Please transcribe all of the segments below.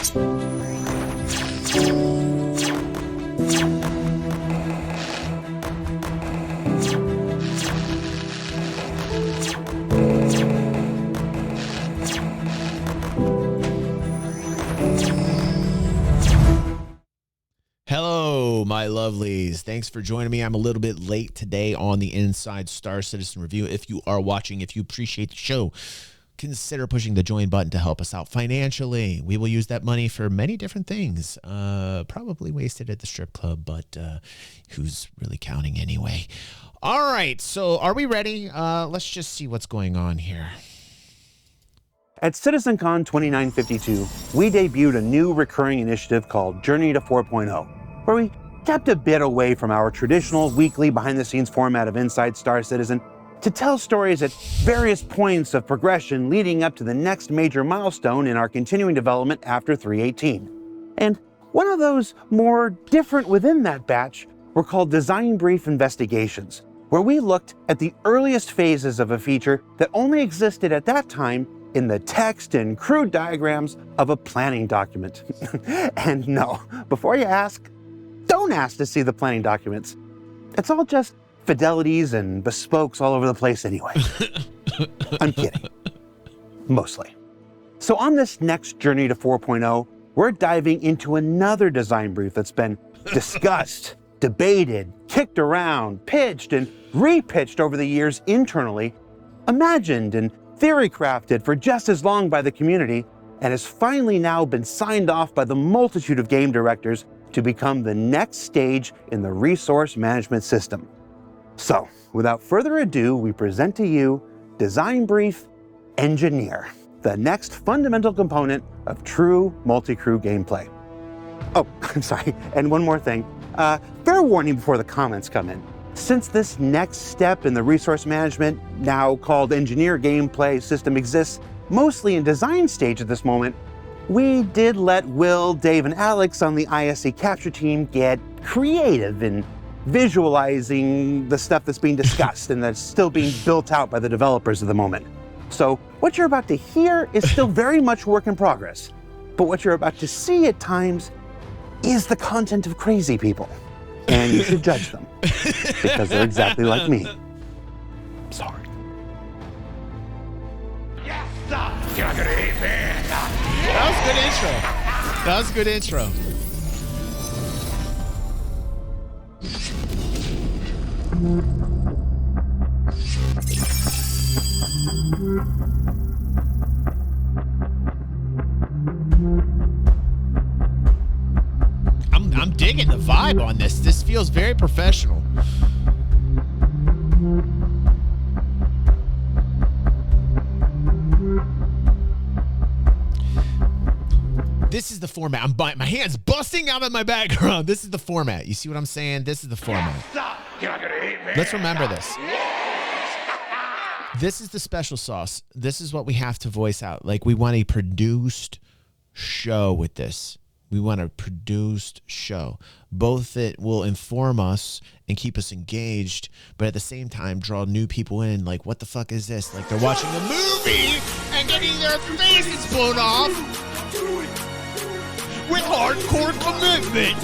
Hello, my lovelies. Thanks for joining me. I'm a little bit late today on the Inside Star Citizen review. If you are watching, if you appreciate the show, consider pushing the join button to help us out financially. We will use that money for many different things. Probably wasted at the strip club, but who's really counting anyway? All right, so are we ready? Let's just see what's going on here. At CitizenCon 2952, we debuted a new recurring initiative called Journey to 4.0, where we stepped a bit away from our traditional weekly behind-the-scenes format of Inside Star Citizen to tell stories at various points of progression leading up to the next major milestone in our continuing development after 3.18. And one of those more different within that batch were called Design Brief Investigations, where we looked at the earliest phases of a feature that only existed at that time in the text and crude diagrams of a planning document. And no, before you ask, don't ask to see the planning documents. It's all just fidelities and bespokes all over the place anyway. I'm kidding. Mostly. So on this next Journey to 4.0, we're diving into another design brief that's been discussed, debated, kicked around, pitched, and repitched over the years internally, imagined and theory crafted for just as long by the community, and has finally now been signed off by the multitude of game directors to become the next stage in the resource management system. So, without further ado, we present to you Design Brief Engineer, the next fundamental component of true multi-crew gameplay. Oh, I'm sorry, and one more thing. Fair warning before the comments come in. Since this next step in the resource management, now called engineer gameplay system, exists mostly in design stage at this moment, we did let Will, Dave, and Alex on the ISC capture team get creative in visualizing the stuff that's being discussed and that's still being built out by the developers at the moment. So what you're about to hear is still very much work in progress, but what you're about to see at times is the content of crazy people. And you should judge them, because they're exactly like me. Sorry. That was a good intro. That was a good intro. I'm digging the vibe on this. This feels very professional. This is the format. My hand's busting out of my background. This is the format. You see what I'm saying? This is the format. Let's remember this. This is the special sauce. This is what we have to voice out. Like, we want a produced show with this. We want a produced show. Both that will inform us and keep us engaged, but at the same time draw new people in. Like, what the fuck is this? Like, they're watching a movie and getting their faces blown off with hardcore commitment.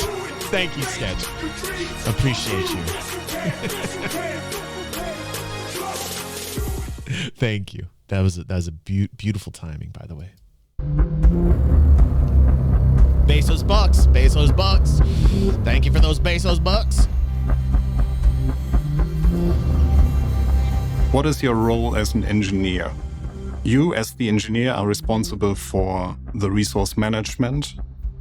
Thank you, Sketch. Appreciate you. Thank you. That was a beautiful timing, by the way. Bezos bucks. Bezos bucks. Thank you for those Bezos bucks. What is your role as an engineer? You, as the engineer, are responsible for the resource management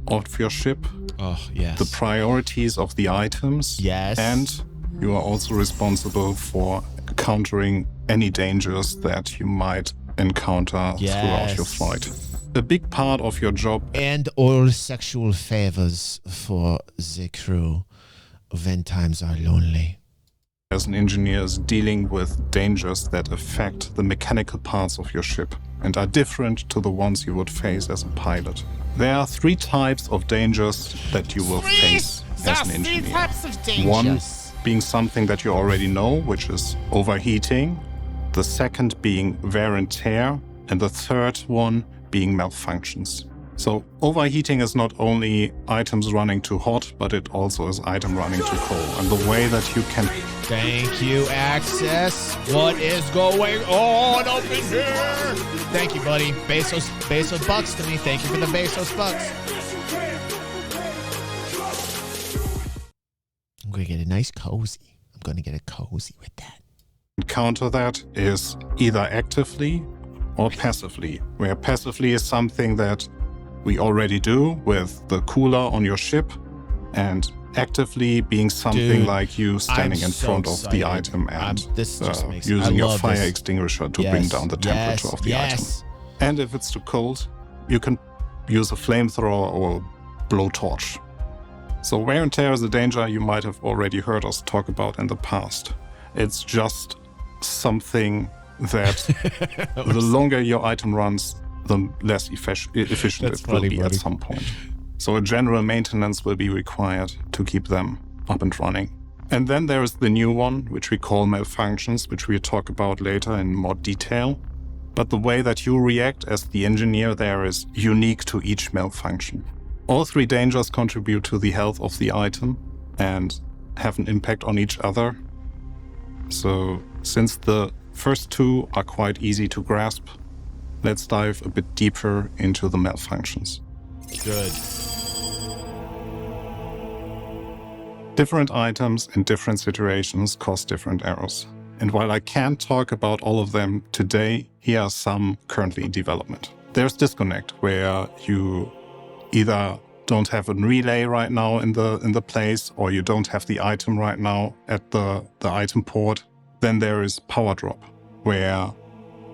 of your ship. Oh, yes. The priorities of the items. Yes. And you are also responsible for countering any dangers that you might encounter throughout your flight. A big part of your job. And all sexual favors for the crew when times are lonely. As an engineer is dealing with dangers that affect the mechanical parts of your ship and are different to the ones you would face as a pilot. There are 3 types of dangers that you will face as an engineer. 3 types of dangers. One being something that you already know, which is overheating. The second being wear and tear. And the third one being malfunctions. So overheating is not only items running too hot, but it also is item running too cold. And the way that you can... Thank you, Access. What is going on up in here? Thank you, buddy. Bezos bucks to me. Thank you for the Bezos bucks. I'm going to get a nice cozy. I'm going to get a cozy with that. Counter that is either actively or passively, where passively is something that we already do with the cooler on your ship, and actively being something like you standing in front of the item and using your fire extinguisher to bring down the temperature of the item. And if it's too cold, you can use a flamethrower or blowtorch. So wear and tear is a danger you might have already heard us talk about in the past. It's just something that the longer your item runs, the less efficient it will be at some point. So a general maintenance will be required to keep them up and running. And then there is the new one, which we call malfunctions, which we'll talk about later in more detail. But the way that you react as the engineer there is unique to each malfunction. All three dangers contribute to the health of the item and have an impact on each other. So since the first two are quite easy to grasp, let's dive a bit deeper into the malfunctions. Good. Different items in different situations cause different errors. And while I can't talk about all of them today, here are some currently in development. There's disconnect, where you either don't have a relay right now in the place, or you don't have the item right now at the item port. Then there is power drop, where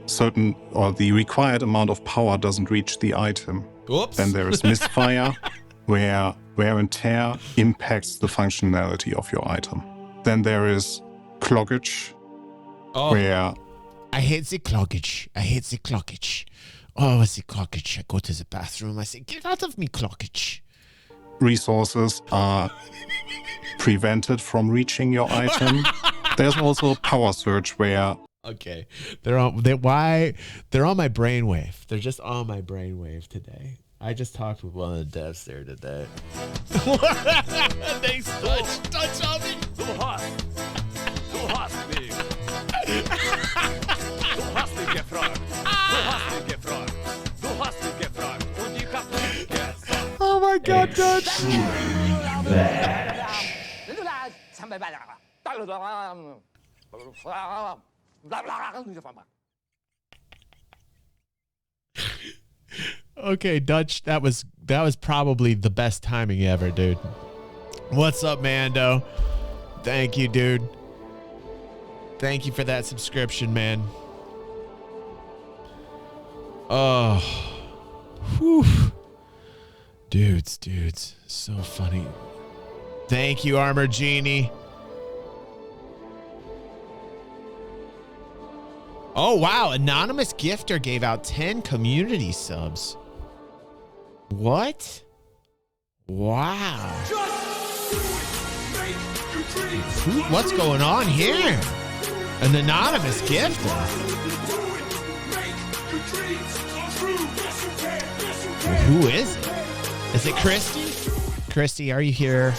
the required amount of power doesn't reach the item. Oops. Then there is misfire, where wear and tear impacts the functionality of your item. Then there is cloggage, where... I hate the cloggage. Oh, the cloggage. I go to the bathroom. I say, get out of me, cloggage. Resources are prevented from reaching your item. There's also power surge, where... Okay. They're on my brainwave. They're just on my brainwave today. I just talked with one of the devs there today. Thanks, Touch on me. Du hast mich gefragt. Und ich hab nicht gesagt. Oh my God, Touch. Okay, Dutch, that was probably the best timing ever, dude. What's up, Mando? Thank you, dude. Thank you for that subscription, man. Oh. Whew. Dudes. So funny. Thank you, Armor Genie. Oh, wow. Anonymous Gifter gave out 10 community subs. What? Wow. What's going on here? An anonymous gifter. Who is it? Is it Christy? Christy, are you here?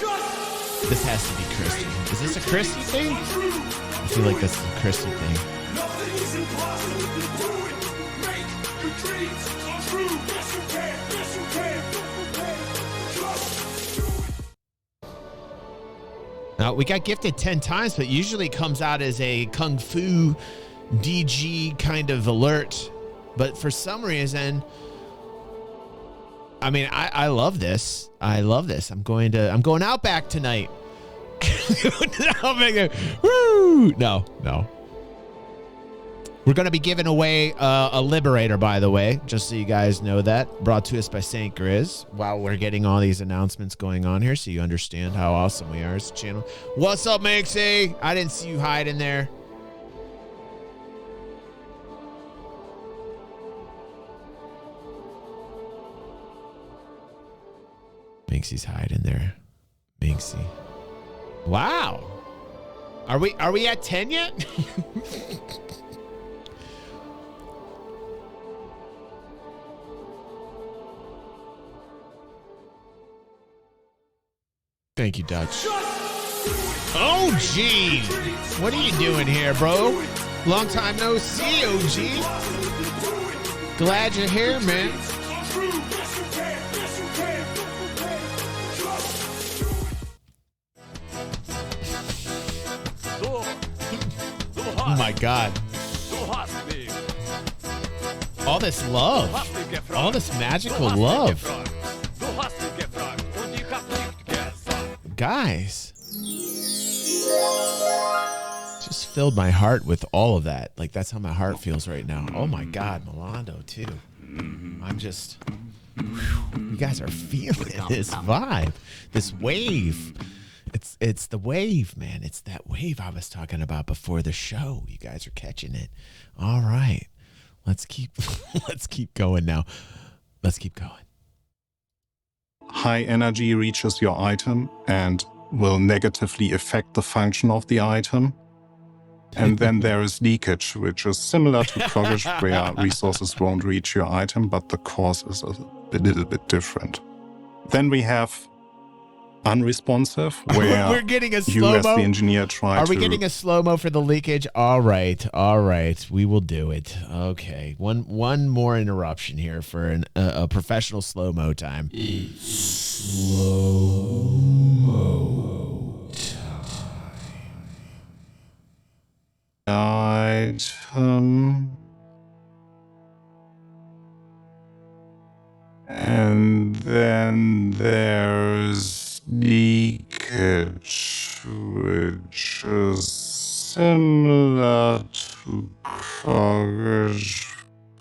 This has to be Christy. Is this a Christy thing? I feel like this is a Christy thing. Now, we got gifted 10 times, but usually it comes out as a Kung Fu DG kind of alert. But for some reason, I mean, I love this. I love this. I'm going Outback tonight. Woo! No. We're going to be giving away a Liberator, by the way, just so you guys know that. Brought to us by St. Grizz. While we're getting all these announcements going on here, so you understand how awesome we are as a channel. What's up, Mixie? I didn't see you hiding there. Minxie's hiding there. Minxie. Wow. Are we at 10 yet? Thank you, Dutch. Oh, gee. What are you doing here, bro? Long time no see, OG. Glad you're here, man. Oh, my God. All this love. All this magical love. Guys. Just filled my heart with all of that. Like, that's how my heart feels right now. Oh, my God. Milando, too. I'm just... You guys are feeling this vibe. This wave. It's the wave, man. It's that wave I was talking about before the show. You guys are catching it. All right. Let's keep going now. Let's keep going. High energy reaches your item and will negatively affect the function of the item. And then there is leakage, which is similar to cloggage, where resources won't reach your item, but the cause is a little bit different. Then we have unresponsive, where we're getting a you as slow-mo? the engineer try to... Are we getting a slow-mo for the leakage? All right. We will do it. Okay. One more interruption here for a professional slow-mo time. Slow-mo time. Item... And then there's leakage, which is similar to cloggage,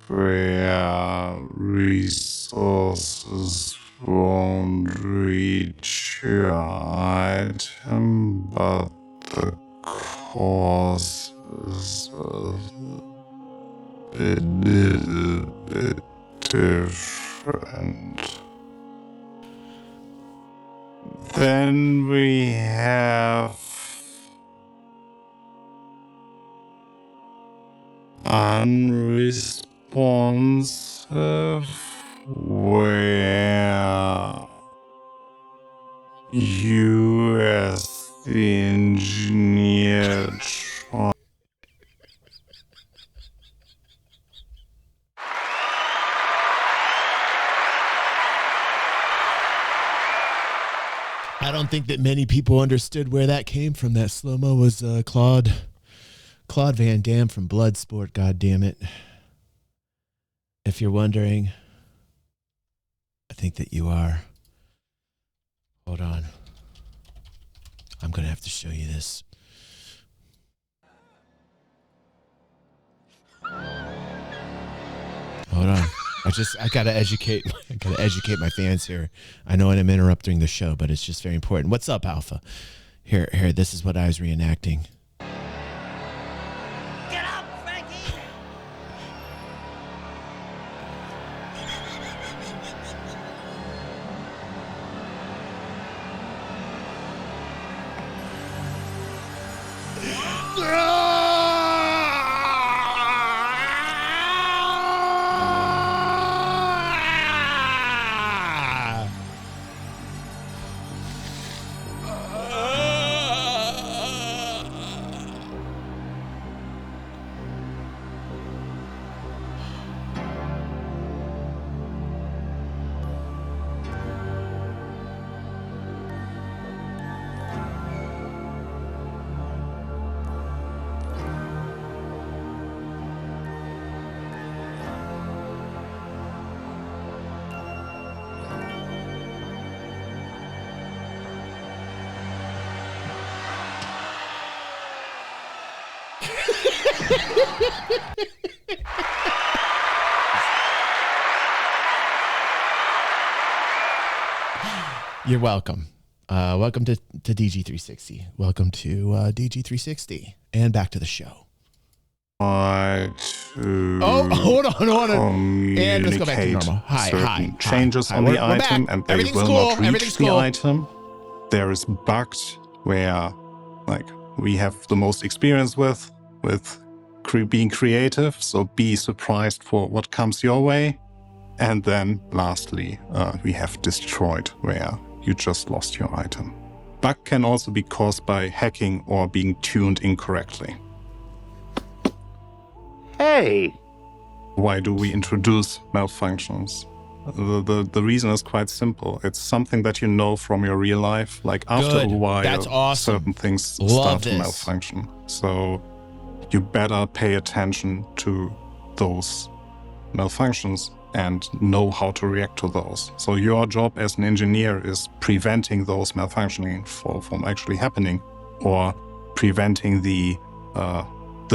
where resources won't reach your item, but the cause is a little bit different. Then we have unresponsive, where you as the engineer try... I don't think that many people understood where that came from. That slow-mo was Claude Van Damme from Bloodsport, God damn it. If you're wondering, I think that you are. Hold on. I'm going to have to show you this. Hold on. I gotta educate my fans here. I know I'm interrupting the show, but it's just very important. What's up, Alpha? Here, this is what I was reenacting. Get up, Frankie! You're welcome. Welcome to DG360. Welcome to DG360. And back to the show. Oh, hold on. And let's go back to normal. Hi. Changes on We're the item, back. and they Everything's will cool. not reach Everything's the cool. item. There is bugged, where, like, we have the most experience with being creative. So be surprised for what comes your way. And then, lastly, we have destroyed, where you just lost your item. Bug can also be caused by hacking or being tuned incorrectly. Hey, Why do we introduce malfunctions? The reason is quite simple. It's something that you know from your real life. Like after Good. a while, That's awesome. certain things Love start to this. malfunction. So you better pay attention to those malfunctions and know how to react to those. So your job as an engineer is preventing those malfunctioning from actually happening, or preventing the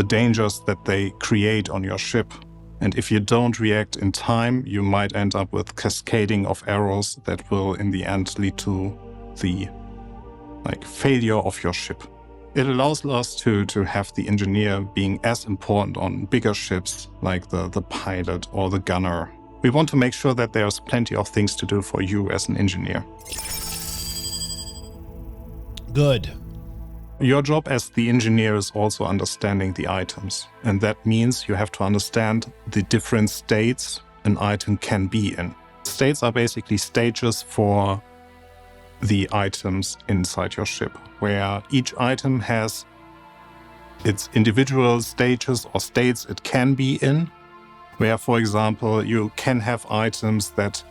dangers that they create on your ship. And if you don't react in time, you might end up with cascading of errors that will in the end lead to the failure of your ship. It allows us to have the engineer being as important on bigger ships like the pilot or the gunner. We want to make sure that there's plenty of things to do for you as an engineer. Good. Your job as the engineer is also understanding the items. And that means you have to understand the different states an item can be in. States are basically stages for the items inside your ship, where each item has its individual stages or states it can be in. Where, for example, you can have items that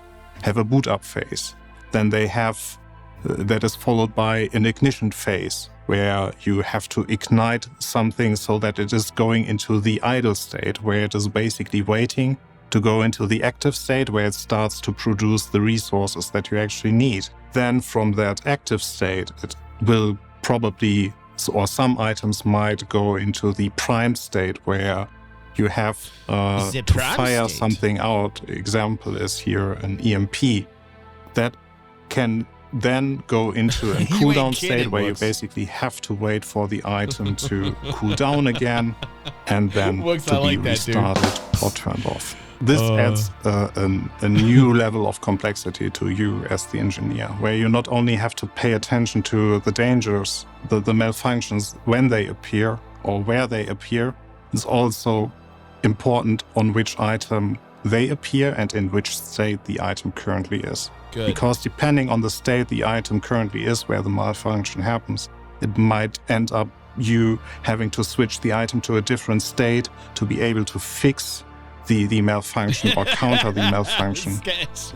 have a boot up phase. Then they have that is followed by an ignition phase, where you have to ignite something so that it is going into the idle state, where it is basically waiting to go into the active state, where it starts to produce the resources that you actually need. Then from that active state, it will probably, or some items might go into the primed state, where you have to fire something out. Example is here an EMP that can then go into a cooldown state where you basically have to wait for the item to cool down again and then to be restarted or turned off. This adds a new level of complexity to you as the engineer, where you not only have to pay attention to the dangers, the malfunctions when they appear or where they appear. It's also important on which item they appear and in which state the item currently is. Good. Because depending on the state the item currently is where the malfunction happens, it might end up you having to switch the item to a different state to be able to fix the malfunction or counter the malfunction,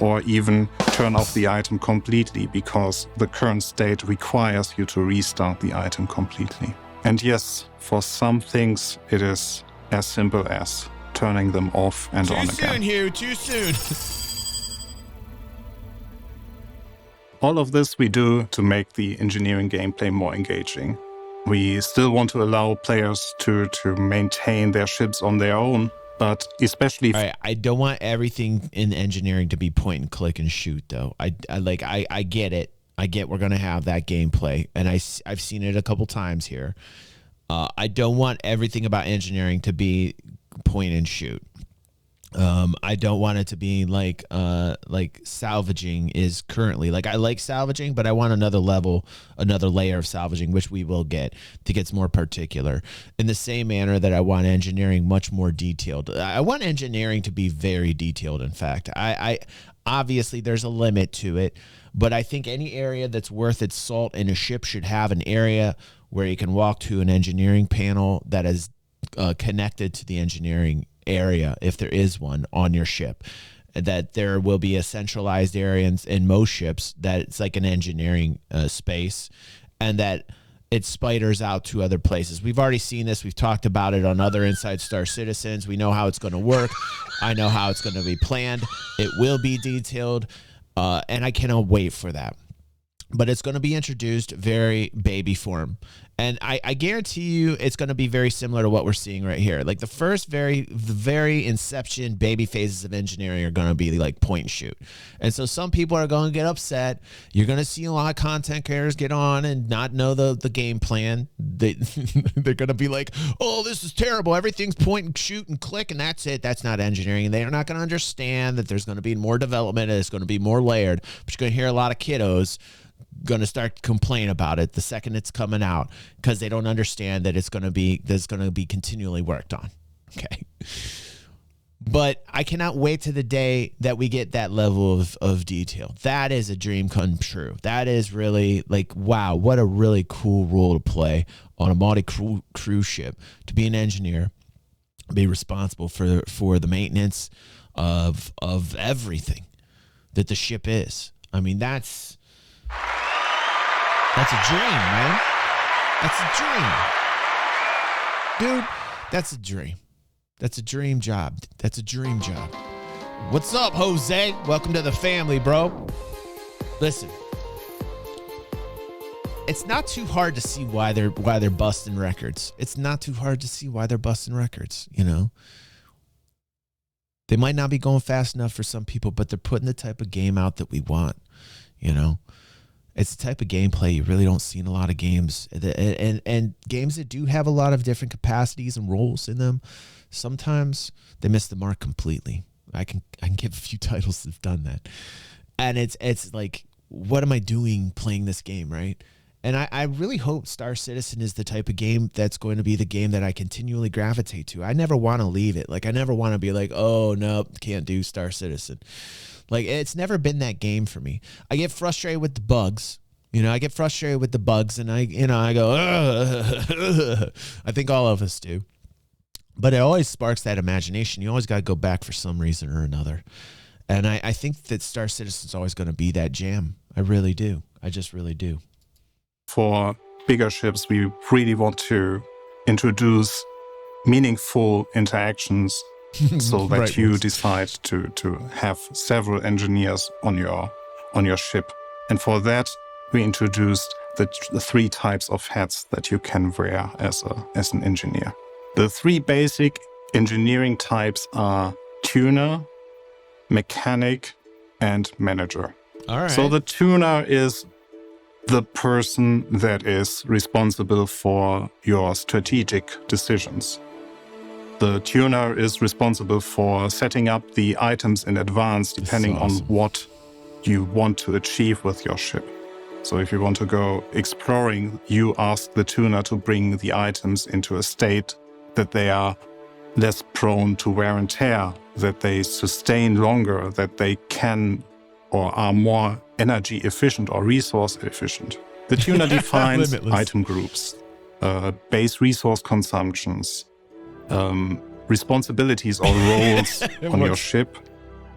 or even turn off the item completely because the current state requires you to restart the item completely. And yes, for some things it is as simple as turning them off and on again. Too soon, Hugh. Too soon. All of this we do to make the engineering gameplay more engaging. We still want to allow players to maintain their ships on their own, but especially... All right, I don't want everything in engineering to be point and click and shoot, though. I get it. I get we're going to have that gameplay, and I've seen it a couple times here. I don't want everything about engineering to be point and shoot. I don't want it to be like salvaging is currently. Like, I like salvaging, but I want another layer of salvaging, which we will get, that gets more particular. In the same manner that I want engineering much more detailed. I want engineering to be very detailed, in fact. I obviously there's a limit to it, but I think any area that's worth its salt in a ship should have an area where you can walk to an engineering panel that is connected to the engineering area, if there is one on your ship, that there will be a centralized area in most ships that it's like an engineering space, and that it spiders out to other places. We've already seen this. We've talked about it on other Inside Star Citizens. We know how it's going to work. I know how it's going to be planned. It will be detailed, and I cannot wait for that. But it's going to be introduced very baby form. And I guarantee you it's going to be very similar to what we're seeing right here. Like the very inception baby phases of engineering are going to be like point and shoot. And so some people are going to get upset. You're going to see a lot of content creators get on and not know the game plan. They're going to be like, oh, this is terrible. Everything's point and shoot and click, and that's it. That's not engineering. And they're not going to understand that there's going to be more development and it's going to be more layered. But you're going to hear a lot of kiddos going to start to complain about it the second it's coming out, because they don't understand that it's going to be continually worked on. Okay. But I cannot wait to the day that we get that level of detail. That is a dream come true. That is really like, wow, what a really cool role to play on a multi-cruise ship, to be an engineer, be responsible for the maintenance of everything that the ship is. I mean, that's a dream, man. That's a dream. Dude, that's a dream. That's a dream job. That's a dream job. What's up, Jose? Welcome to the family, bro. Listen, it's not too hard to see why they're busting records. It's not too hard to see why they're busting records, you know. They might not be going fast enough for some people, but they're putting the type of game out that we want, you know. It's the type of gameplay you really don't see in a lot of games. And games that do have a lot of different capacities and roles in them, sometimes they miss the mark completely. I can give a few titles that have done that. And it's like, what am I doing playing this game, right? And I really hope Star Citizen is the type of game that's going to be the game that I continually gravitate to. I never want to leave it. Like, I never want to be like, oh, no, can't do Star Citizen. Like, it's never been that game for me. I get frustrated with the bugs. You know, I get frustrated with the bugs, and I go, ugh. I think all of us do. But it always sparks that imagination. You always got to go back for some reason or another. And I think that Star Citizen's always going to be that jam. I really do. I just really do. For bigger ships, we really want to introduce meaningful interactions so that Right. you decide to have several engineers on your ship. And for that, we introduced the three types of hats that you can wear as an engineer. The three basic engineering types are tuner, mechanic, and manager. All right. So the tuner is the person that is responsible for your strategic decisions. The tuner is responsible for setting up the items in advance, depending on what you want to achieve with your ship. So if you want to go exploring, you ask the tuner to bring the items into a state that they are less prone to wear and tear, that they sustain longer, that they can or are more energy efficient or resource efficient. The tuner defines Limitless. item groups, base resource consumptions, responsibilities or roles on your ship,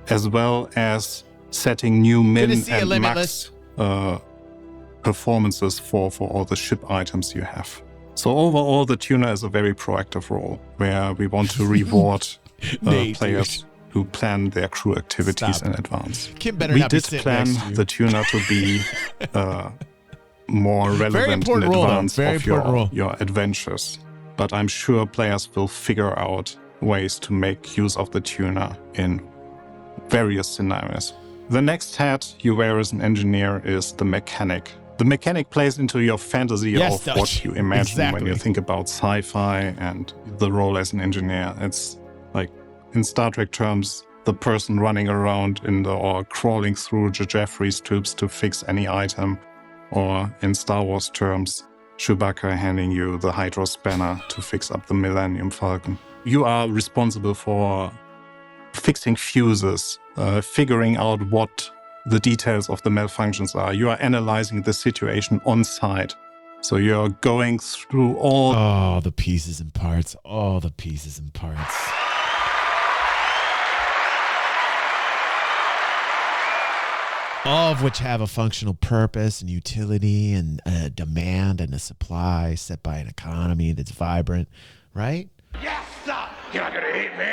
as well as setting new min Good to see you, and Limitless. max performances for all the ship items you have. So overall, the tuner is a very proactive role where we want to reward Nate, players who plan their crew activities Stop. in advance. Kim better We not be did sitting plan next to you. the tuner to be more relevant in important role, though. advance Very of important role. your adventures. But I'm sure players will figure out ways to make use of the tuner in various scenarios. The next hat you wear as an engineer is the mechanic. The mechanic plays into your fantasy Yes, of Dutch. what you imagine when you Exactly. think about sci-fi and the role as an engineer. It's like, in Star Trek terms, the person running around or crawling through Jeffries tubes to fix any item. Or in Star Wars terms, Chewbacca handing you the Hydro Spanner to fix up the Millennium Falcon. You are responsible for fixing fuses, figuring out what the details of the malfunctions are. You are analyzing the situation on site. So you're going through all the pieces and parts. All the pieces and parts. All of which have a functional purpose and utility and a demand and a supply set by an economy that's vibrant, right? Yes, sir. You're not gonna hit me.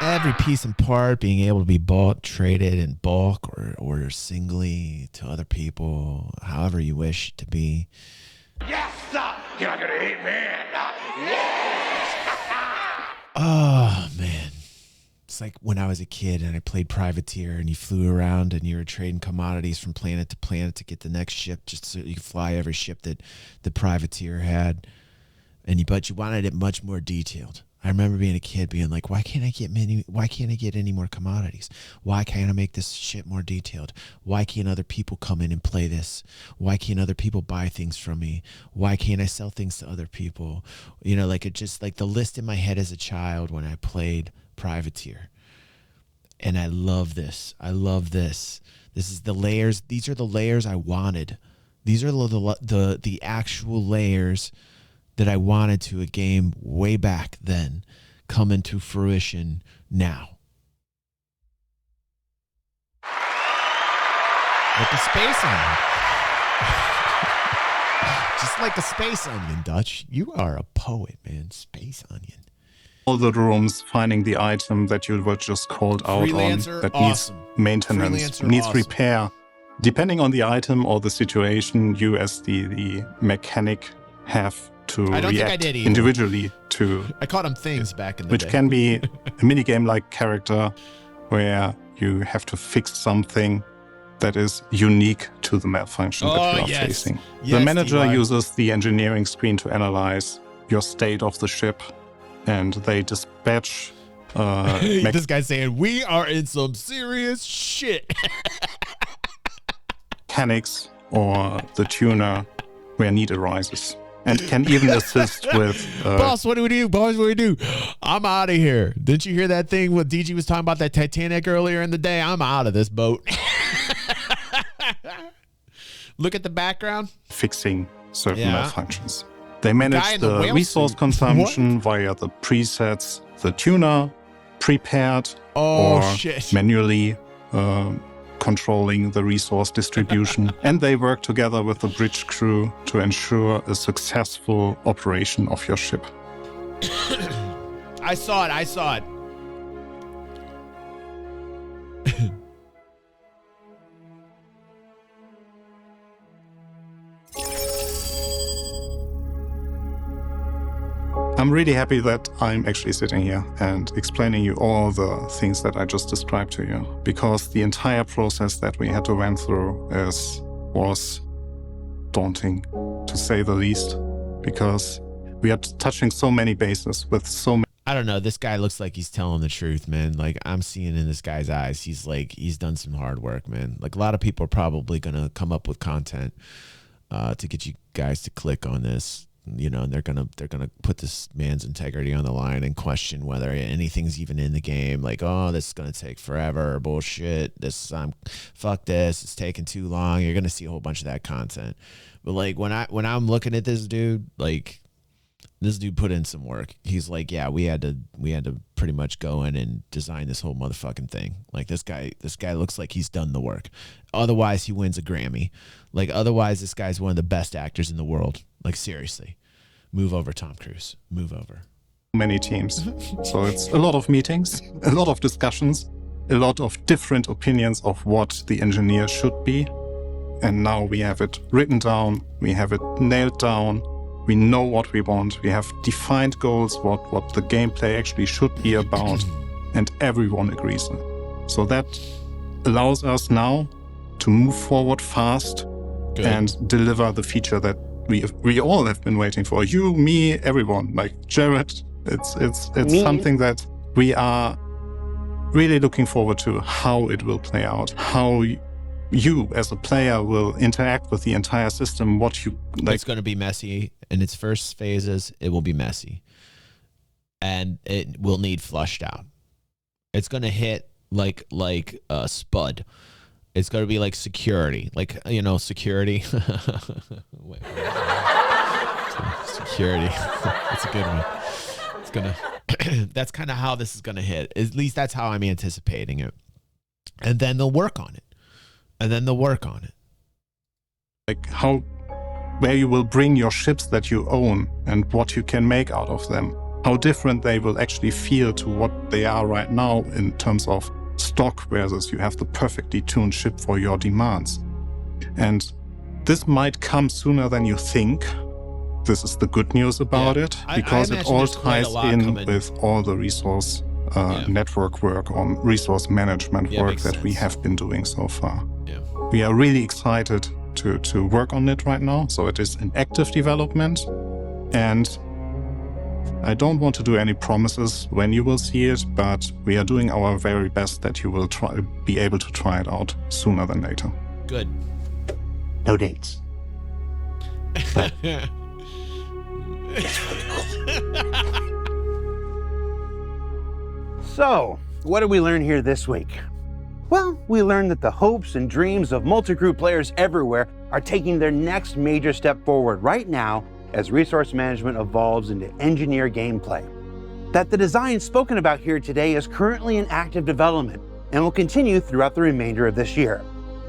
Every piece and part being able to be bought, traded in bulk or singly to other people, however you wish it to be. Yes, sir. You're not gonna hit me. Oh, man. It's like when I was a kid and I played privateer and you flew around and you were trading commodities from planet to planet to get the next ship just so you could fly every ship that the privateer had. But you wanted it much more detailed. I remember being a kid being like, why can't I get any more commodities? Why can't I make this shit more detailed? Why can't other people come in and play this? Why can't other people buy things from me? Why can't I sell things to other people? You know, like it just like the list in my head as a child when I played Privateer. And I love this. I love this. This is the layers. These are the layers I wanted. These are the actual layers that I wanted to a game way back then come into fruition now. Like a space onion. Just like a space onion, Dutch. You are a poet, man. Space onion. All the rooms, finding the item that you were just called out Freelancer, on that awesome. needs maintenance, Freelancer, needs awesome. repair. Depending on the item or the situation, you as the mechanic have to I don't think I react did either. individually to, I called them things back in the which day. can be a minigame-like character where you have to fix something that is unique to the malfunction that you are facing. Yes, The manager Eli. uses the engineering screen to analyze your state of the ship, and they dispatch This guy's saying, we are in some serious shit. mechanics or the tuner where need arises, and can even assist with Boss, what do we do? Boss, what do we do? I'm out of here. Didn't you hear that thing what DG was talking about, that Titanic earlier in the day? I'm out of this boat. Look at the background. fixing certain Yeah. malfunctions. They guy manage in the the whale resource suit. consumption via the presets, the tuner prepared Oh, or shit. manually controlling the resource distribution. And they work together with the bridge crew to ensure a successful operation of your ship. I saw it. I'm really happy that I'm actually sitting here and explaining you all the things that I just described to you, because the entire process that we had to run through was daunting, to say the least, because we are touching so many bases with so many. I don't know. This guy looks like he's telling the truth, man. Like, I'm seeing in this guy's eyes, he's done some hard work, man. Like, a lot of people are probably going to come up with content to get you guys to click on this. You know, and they're gonna put this man's integrity on the line and question whether anything's even in the game. Like, oh, this is gonna take forever, bullshit. Fuck this. It's taking too long. You're gonna see a whole bunch of that content. But like when I'm looking at this dude, like this dude put in some work. He's like, yeah, we had to pretty much go in and design this whole motherfucking thing. Like this guy looks like he's done the work. Otherwise, he wins a Grammy. Like otherwise, this guy's one of the best actors in the world. Like seriously, move over, Tom Cruise. Move over. Many teams. So it's a lot of meetings, a lot of discussions, a lot of different opinions of what the engineer should be. And now we have it written down, we have it nailed down, we know what we want, we have defined goals, what the gameplay actually should be about, and everyone agrees. So that allows us now to move forward fast. Good. And deliver the feature that we all have been waiting for. You, me, everyone. Like Jared, it's Me. something that we are really looking forward to, how it will play out, how you as a player will interact with the entire system, what you like. It's going to be messy in its first phases. It will be messy, and it will need flushed out. It's going to hit like Spud. It's going to be like security, like, you know, security. Wait. Security. That's a good one. It's going to, that's kind of how this is going to hit. At least that's how I'm anticipating it. And then they'll work on it. Like where you will bring your ships that you own and what you can make out of them, how different they will actually feel to what they are right now in terms of stock versus you have the perfectly tuned ship for your demands. And this might come sooner than you think. This is the good news about it, because I it all imagine there's quite a ties lot in coming. with all the resource network work or resource management work makes that we sense. have been doing so far. Yeah. We are really excited to work on it right now. So it is in active development, and I don't want to do any promises when you will see it, but we are doing our very best that you will be able to try it out sooner than later. Good. No dates. But so, what did we learn here this week? Well, we learned that the hopes and dreams of multi-group players everywhere are taking their next major step forward right now as resource management evolves into engineer gameplay. That the design spoken about here today is currently in active development and will continue throughout the remainder of this year.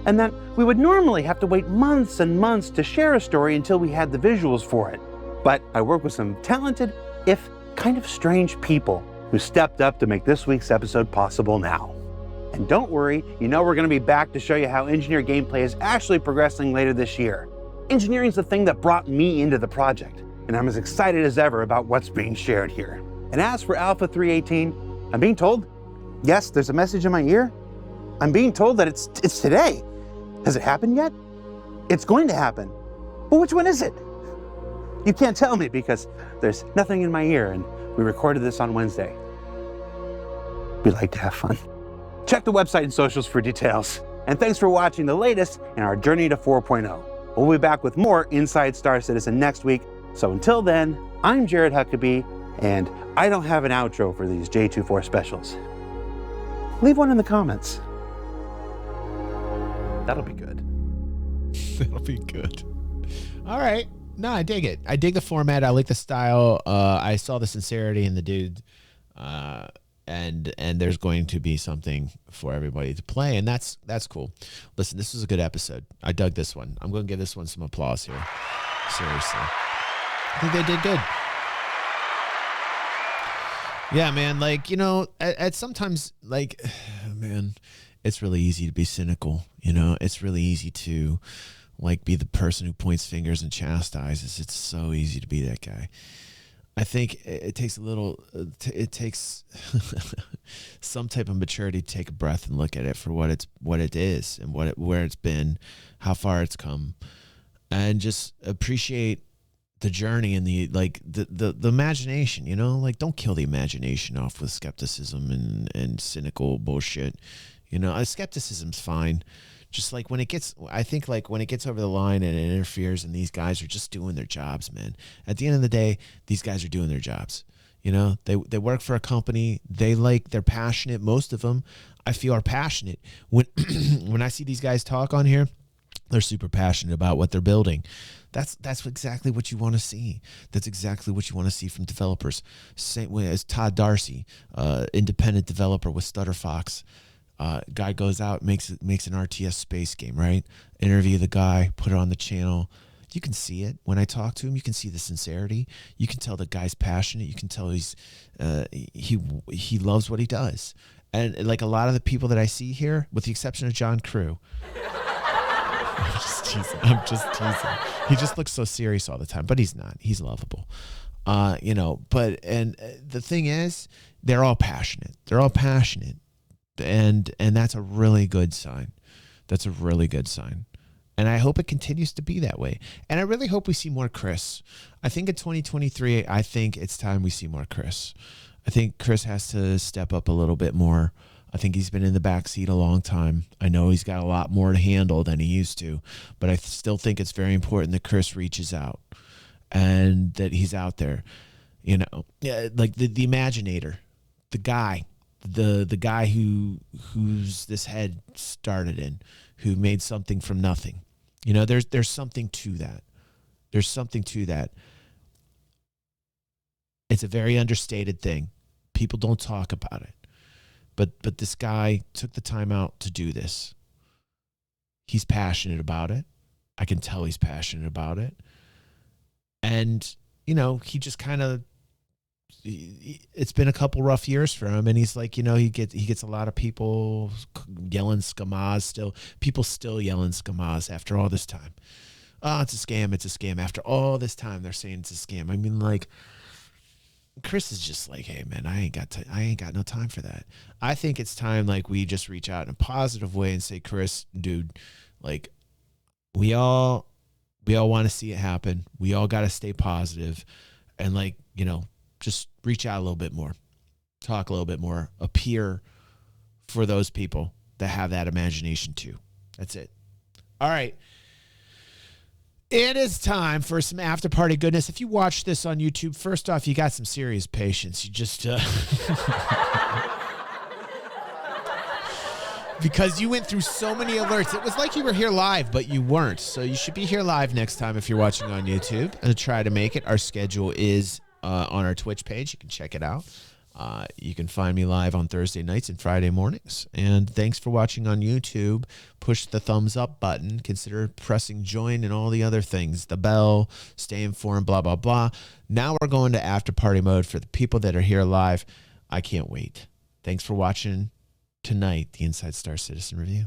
And that we would normally have to wait months and months to share a story until we had the visuals for it. But I work with some talented, if kind of strange people who stepped up to make this week's episode possible now. And don't worry, you know we're going to be back to show you how engineer gameplay is actually progressing later this year. Engineering is the thing that brought me into the project, and I'm as excited as ever about what's being shared here. And as for Alpha 318, I'm being told, yes, there's a message in my ear. I'm being told that it's today. Has it happened yet? It's going to happen. But which one is it? You can't tell me because there's nothing in my ear, and we recorded this on Wednesday. We like to have fun. Check the website and socials for details. And thanks for watching the latest in our journey to 4.0. We'll be back with more Inside Star Citizen next week. So until then, I'm Jared Huckabee, and I don't have an outro for these J24 specials. Leave one in the comments. That'll be good. That'll be good. All right. No, I dig it. I dig the format. I like the style. I saw the sincerity in the dude. And there's going to be something for everybody to play, and that's cool. Listen, this was a good episode. I dug this one. I'm going to give this one some applause here. Seriously. I think they did good. Yeah, man, like, you know, at sometimes, like, man, it's really easy to be cynical, you know? It's really easy to, like, be the person who points fingers and chastises. It's so easy to be that guy. I think it takes it takes some type of maturity to take a breath and look at it for what it is and where it's been, how far it's come, and just appreciate the journey and the imagination, you know, like don't kill the imagination off with skepticism and cynical bullshit. You know, skepticism's fine. Just like when it gets over the line and it interferes and these guys are just doing their jobs, man. At the end of the day, these guys are doing their jobs. You know, they work for a company. They're passionate. Most of them, I feel, are passionate. When I see these guys talk on here, they're super passionate about what they're building. That's exactly what you want to see. That's exactly what you want to see from developers. Same way as Todd Darcy, independent developer with Stutterfox. Guy goes out, makes an RTS space game, right? Interview the guy, put it on the channel. You can see it when I talk to him. You can see the sincerity. You can tell the guy's passionate. You can tell he loves what he does. And like a lot of the people that I see here, with the exception of John Crew, I'm just teasing. He just looks so serious all the time, but he's not. He's lovable. You know. But the thing is, they're all passionate. They're all passionate. And that's a really good sign. That's a really good sign. And I hope it continues to be that way. And I really hope we see more Chris. I think in 2023, I think it's time we see more Chris. I think Chris has to step up a little bit more. I think he's been in the backseat a long time. I know he's got a lot more to handle than he used to, but I still think it's very important that Chris reaches out and that he's out there. You know, like the Imaginator, the guy. The guy who's this head started in, who made something from nothing. You know, there's something to that. There's something to that. It's a very understated thing. People don't talk about it. But this guy took the time out to do this. He's passionate about it. I can tell he's passionate about it. And, you know, he just kind of, it's been a couple rough years for him, and he's like, you know, he gets a lot of people yelling scamas still. People still yelling scamas after all this time. Oh, it's a scam. It's a scam. After all this time, they're saying it's a scam. I mean, like, Chris is just like, hey, man, I ain't got no time for that. I think it's time, like, we just reach out in a positive way and say, Chris, dude, like, we all want to see it happen. We all got to stay positive, and, like, you know, just reach out a little bit more, talk a little bit more, appear for those people that have that imagination too. That's it. All right. It is time for some after party goodness. If you watch this on YouTube, first off, you got some serious patience. You just, because you went through so many alerts. It was like you were here live, but you weren't. So you should be here live next time if you're watching on YouTube. And try to make it. Our schedule is on our Twitch page. You can check it out. You can find me live on Thursday nights and Friday mornings. And thanks for watching on YouTube. Push the thumbs up button. Consider pressing join and all the other things. The bell, stay informed, blah, blah, blah. Now we're going to after party mode for the people that are here live. I can't wait. Thanks for watching tonight, the Inside Star Citizen Review.